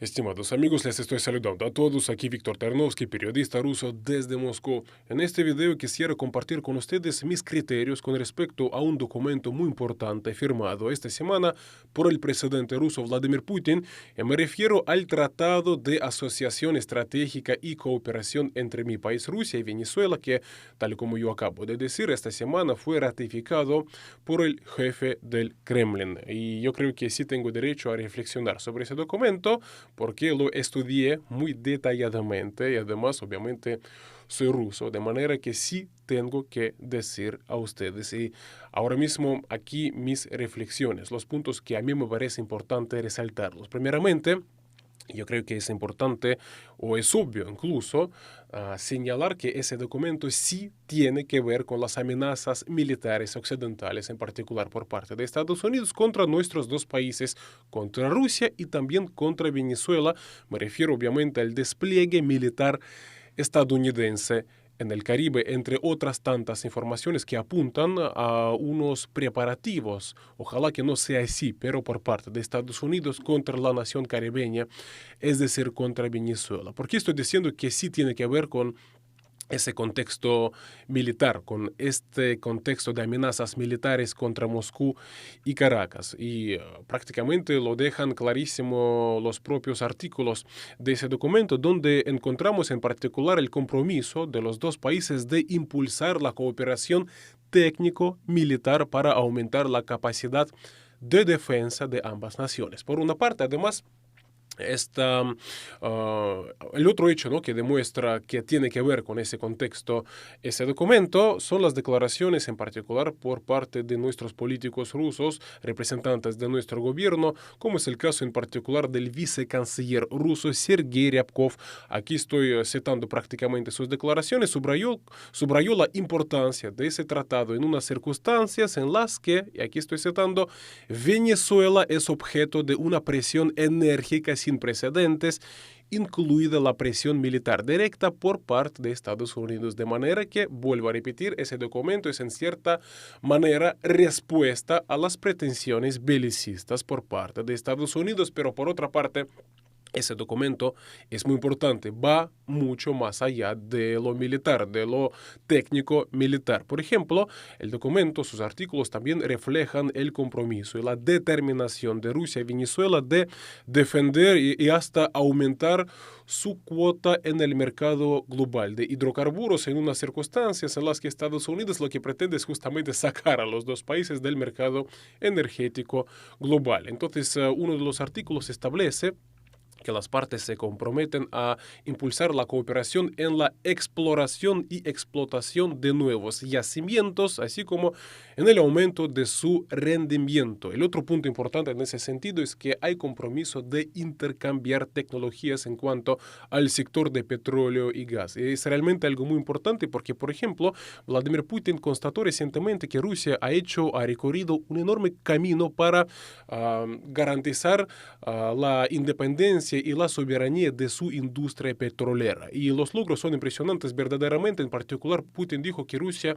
Estimados amigos, les estoy saludando a todos. Aquí Víctor Tarnovsky, periodista ruso desde Moscú. En este video quisiera compartir con ustedes mis criterios con respecto a un documento muy importante firmado esta semana por el presidente ruso Vladimir Putin. Y me refiero al Tratado de Asociación Estratégica y Cooperación entre mi país Rusia y Venezuela, que, tal como yo acabo de decir, esta semana fue ratificado por el jefe del Kremlin. Y yo creo que sí tengo derecho a reflexionar sobre ese documento, porque lo estudié muy detalladamente y además, obviamente, soy ruso, de manera que sí tengo que decir a ustedes. Y ahora mismo aquí mis reflexiones, los puntos que a mí me parece importante resaltarlos. Primeramente, yo creo que es importante, o es obvio incluso, señalar que ese documento sí tiene que ver con las amenazas militares occidentales, en particular por parte de Estados Unidos, contra nuestros dos países, contra Rusia y también contra Venezuela. Me refiero obviamente al despliegue militar estadounidense en el Caribe, entre otras tantas informaciones que apuntan a unos preparativos, ojalá que no sea así, pero por parte de Estados Unidos contra la nación caribeña, es decir, contra Venezuela. ¿Por qué estoy diciendo que sí tiene que ver con ese contexto militar, con este contexto de amenazas militares contra Moscú y Caracas? Y prácticamente lo dejan clarísimo los propios artículos de ese documento, donde encontramos en particular el compromiso de los dos países de impulsar la cooperación técnico-militar para aumentar la capacidad de defensa de ambas naciones. Por una parte, además, el otro hecho, ¿no?, que demuestra que tiene que ver con ese contexto, ese documento, son las declaraciones en particular por parte de nuestros políticos rusos, representantes de nuestro gobierno, como es el caso en particular del vicecanciller ruso Sergei Ryabkov. Aquí estoy citando prácticamente sus declaraciones. Subrayó la importancia de ese tratado en unas circunstancias en las que, y aquí estoy citando, Venezuela es objeto de una presión enérgica sin precedentes, incluida la presión militar directa por parte de Estados Unidos. De manera que, vuelvo a repetir, ese documento es en cierta manera respuesta a las pretensiones belicistas por parte de Estados Unidos, pero por otra parte, ese documento es muy importante, va mucho más allá de lo militar, de lo técnico militar. Por ejemplo, el documento, sus artículos también reflejan el compromiso y la determinación de Rusia y Venezuela de defender y hasta aumentar su cuota en el mercado global de hidrocarburos en unas circunstancias en las que Estados Unidos lo que pretende es justamente sacar a los dos países del mercado energético global. Entonces, uno de los artículos establece que las partes se comprometen a impulsar la cooperación en la exploración y explotación de nuevos yacimientos, así como en el aumento de su rendimiento. El otro punto importante en ese sentido es que hay compromiso de intercambiar tecnologías en cuanto al sector de petróleo y gas. Es realmente algo muy importante porque, por ejemplo, Vladimir Putin constató recientemente que Rusia ha recorrido un enorme camino para garantizar la independencia y la soberanía de su industria petrolera. Y los logros son impresionantes verdaderamente. En particular, Putin dijo que Rusia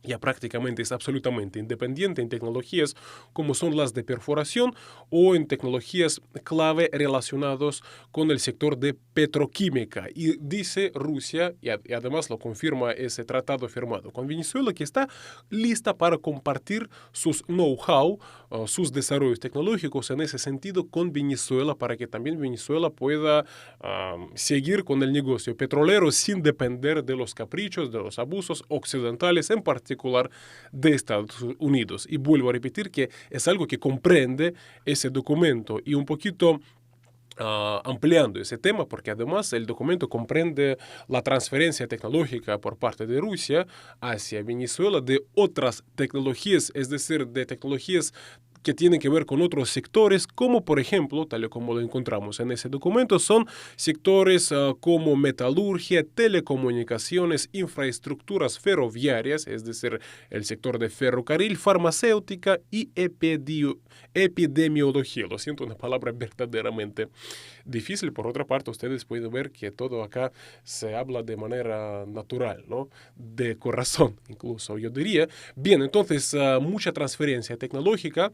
ya prácticamente es absolutamente independiente en tecnologías como son las de perforación o en tecnologías clave relacionadas con el sector de petroquímica. Y dice Rusia, y además lo confirma ese tratado firmado con Venezuela, que está lista para compartir sus know-how, sus desarrollos tecnológicos en ese sentido con Venezuela, para que también Venezuela pueda seguir con el negocio petrolero sin depender de los caprichos, de los abusos occidentales, en particular de Estados Unidos. Y vuelvo a repetir que es algo que comprende ese documento y un poquito ampliando ese tema, porque además el documento comprende la transferencia tecnológica por parte de Rusia hacia Venezuela de otras tecnologías, es decir, de tecnologías que tienen que ver con otros sectores, como por ejemplo, tal y como lo encontramos en ese documento, son sectores como metalurgia, telecomunicaciones, infraestructuras ferroviarias, es decir, el sector de ferrocarril, farmacéutica y epidemiología. Lo siento, una palabra verdaderamente difícil. Por otra parte, ustedes pueden ver que todo acá se habla de manera natural, ¿no? De corazón, incluso, yo diría. Bien, entonces, mucha transferencia tecnológica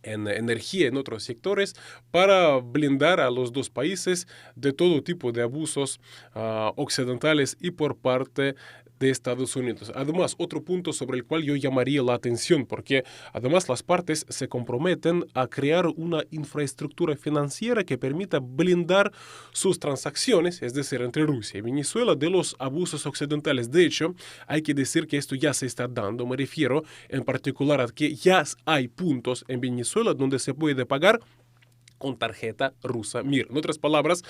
en energía, en otros sectores, para blindar a los dos países de todo tipo de abusos occidentales y por parte de Estados Unidos. Además, otro punto sobre el cual yo llamaría la atención, porque además las partes se comprometen a crear una infraestructura financiera que permita blindar sus transacciones, es decir, entre Rusia y Venezuela, de los abusos occidentales. De hecho, hay que decir que esto ya se está dando. Me refiero en particular a que ya hay puntos en Venezuela donde se puede pagar con tarjeta rusa Mir. En otras palabras,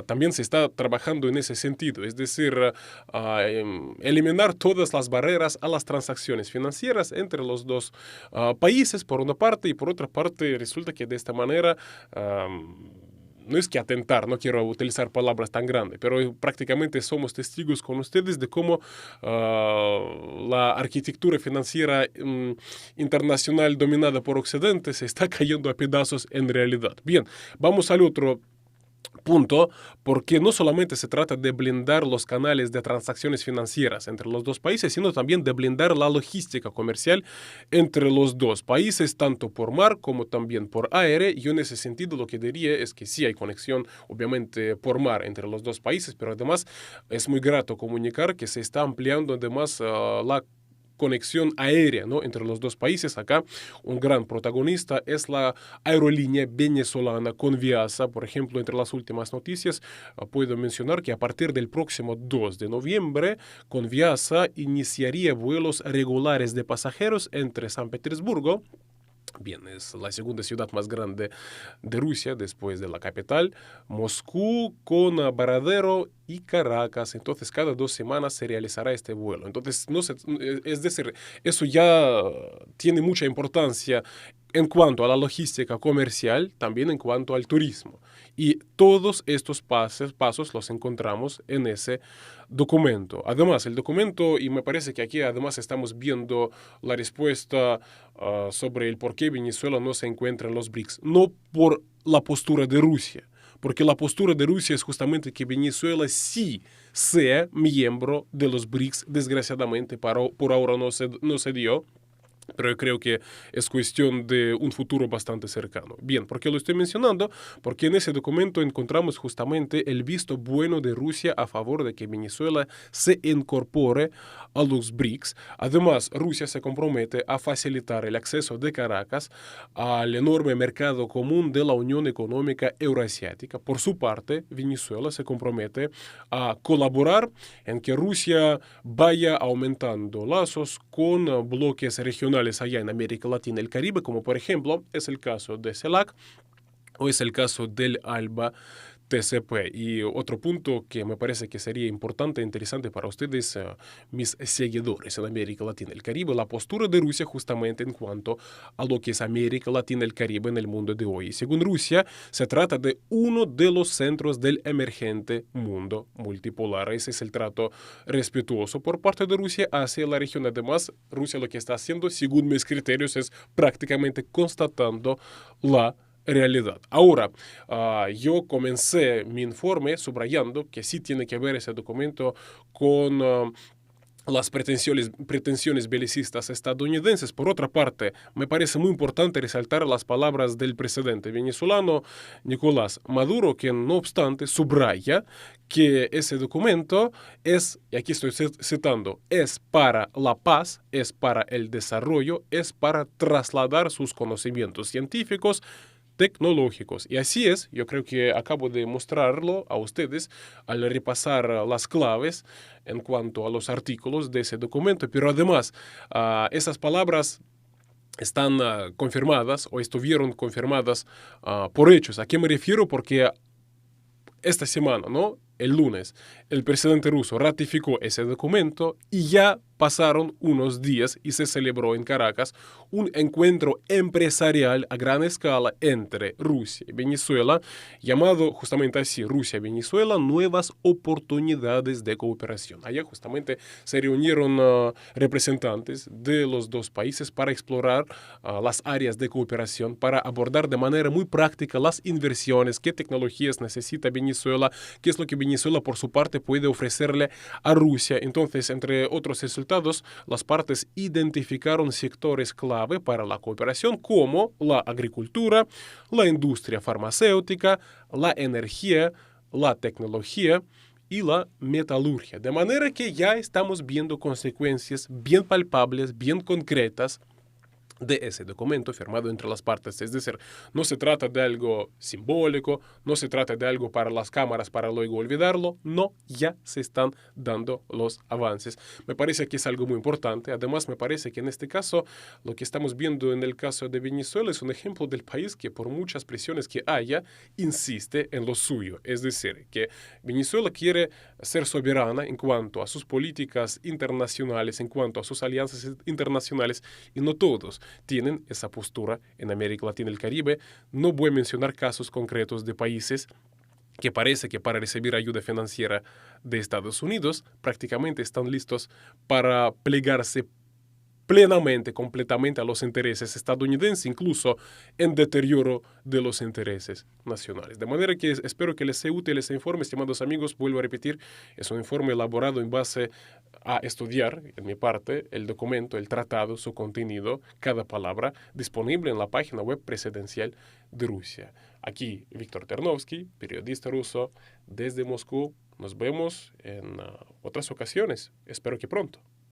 también se está trabajando en ese sentido, es decir, eliminar todas las barreras a las transacciones financieras entre los dos países, por una parte, y por otra parte, resulta que de esta manera no es que atentar, no quiero utilizar palabras tan grandes, pero prácticamente somos testigos con ustedes de cómo la arquitectura financiera internacional dominada por Occidente se está cayendo a pedazos en realidad. Bien, vamos al otro punto, porque no solamente se trata de blindar los canales de transacciones financieras entre los dos países, sino también de blindar la logística comercial entre los dos países, tanto por mar como también por aire. Yo en ese sentido lo que diría es que sí hay conexión, obviamente, por mar entre los dos países, pero además es muy grato comunicar que se está ampliando además la conexión aérea, ¿no?, entre los dos países. Acá un gran protagonista es la aerolínea venezolana Conviasa. Por ejemplo, entre las últimas noticias puedo mencionar que a partir del próximo 2 de noviembre Conviasa iniciaría vuelos regulares de pasajeros entre San Petersburgo. Bien, es la segunda ciudad más grande de Rusia después de la capital, Moscú, con Varadero y Caracas. Entonces, cada 2 semanas se realizará este vuelo. Entonces, es decir, eso ya tiene mucha importancia en cuanto a la logística comercial, también en cuanto al turismo. Y todos estos pasos los encontramos en ese documento. Además, el documento, y me parece que aquí además estamos viendo la respuesta sobre el por qué Venezuela no se encuentra en los BRICS. No por la postura de Rusia, porque la postura de Rusia es justamente que Venezuela sí sea miembro de los BRICS. Desgraciadamente, por ahora no se dio. Pero yo creo que es cuestión de un futuro bastante cercano. Bien, ¿por qué lo estoy mencionando? Porque en ese documento encontramos justamente el visto bueno de Rusia a favor de que Venezuela se incorpore a los BRICS. Además, Rusia se compromete a facilitar el acceso de Caracas al enorme mercado común de la Unión Económica Euroasiática. Por su parte, Venezuela se compromete a colaborar en que Rusia vaya aumentando lazos con bloques regionales allá en América Latina y el Caribe, como por ejemplo es el caso de CELAC o es el caso del ALBA TCP. Y otro punto que me parece que sería importante e interesante para ustedes, mis seguidores en América Latina y el Caribe, la postura de Rusia justamente en cuanto a lo que es América Latina y el Caribe en el mundo de hoy. Según Rusia, se trata de uno de los centros del emergente mundo multipolar. Ese es el trato respetuoso por parte de Rusia hacia la región. Además, Rusia lo que está haciendo, según mis criterios, es prácticamente constatando la realidad. Ahora, yo comencé mi informe subrayando que sí tiene que ver ese documento con las pretensiones belicistas estadounidenses. Por otra parte, me parece muy importante resaltar las palabras del presidente venezolano Nicolás Maduro, quien no obstante subraya que ese documento es, y aquí estoy citando, es para la paz, es para el desarrollo, es para trasladar sus conocimientos científicos tecnológicos. Y así es, yo creo que acabo de mostrarlo a ustedes al repasar las claves en cuanto a los artículos de ese documento, pero además esas palabras están confirmadas o estuvieron confirmadas por hechos. ¿A qué me refiero? Porque esta semana, ¿no?, el lunes, el presidente ruso ratificó ese documento y ya pasaron unos días y se celebró en Caracas un encuentro empresarial a gran escala entre Rusia y Venezuela, llamado justamente así, Rusia-Venezuela, nuevas oportunidades de cooperación. Allá justamente se reunieron representantes de los dos países para explorar las áreas de cooperación, para abordar de manera muy práctica las inversiones, qué tecnologías necesita Venezuela, qué es lo que Venezuela por su parte puede ofrecerle a Rusia. Entonces, entre otros resultados, las partes identificaron sectores clave para la cooperación como la agricultura, la industria farmacéutica, la energía, la tecnología y la metalurgia. De manera que ya estamos viendo consecuencias bien palpables, bien concretas de ese documento firmado entre las partes. Es decir, no se trata de algo simbólico, no se trata de algo para las cámaras para luego olvidarlo, no, ya se están dando los avances. Me parece que es algo muy importante. Además, me parece que en este caso, lo que estamos viendo en el caso de Venezuela es un ejemplo del país que por muchas presiones que haya, insiste en lo suyo. Es decir, que Venezuela quiere ser soberana en cuanto a sus políticas internacionales, en cuanto a sus alianzas internacionales, y no todos tienen esa postura en América Latina y el Caribe. No voy a mencionar casos concretos de países que parece que para recibir ayuda financiera de Estados Unidos prácticamente están listos para plegarse plenamente, completamente a los intereses estadounidenses, incluso en deterioro de los intereses nacionales. De manera que espero que les sea útil este informe, estimados amigos. Vuelvo a repetir, es un informe elaborado en base a estudiar, en mi parte, el documento, el tratado, su contenido, cada palabra, disponible en la página web presidencial de Rusia. Aquí, Víctor Ternovsky, periodista ruso, desde Moscú. Nos vemos en otras ocasiones. Espero que pronto.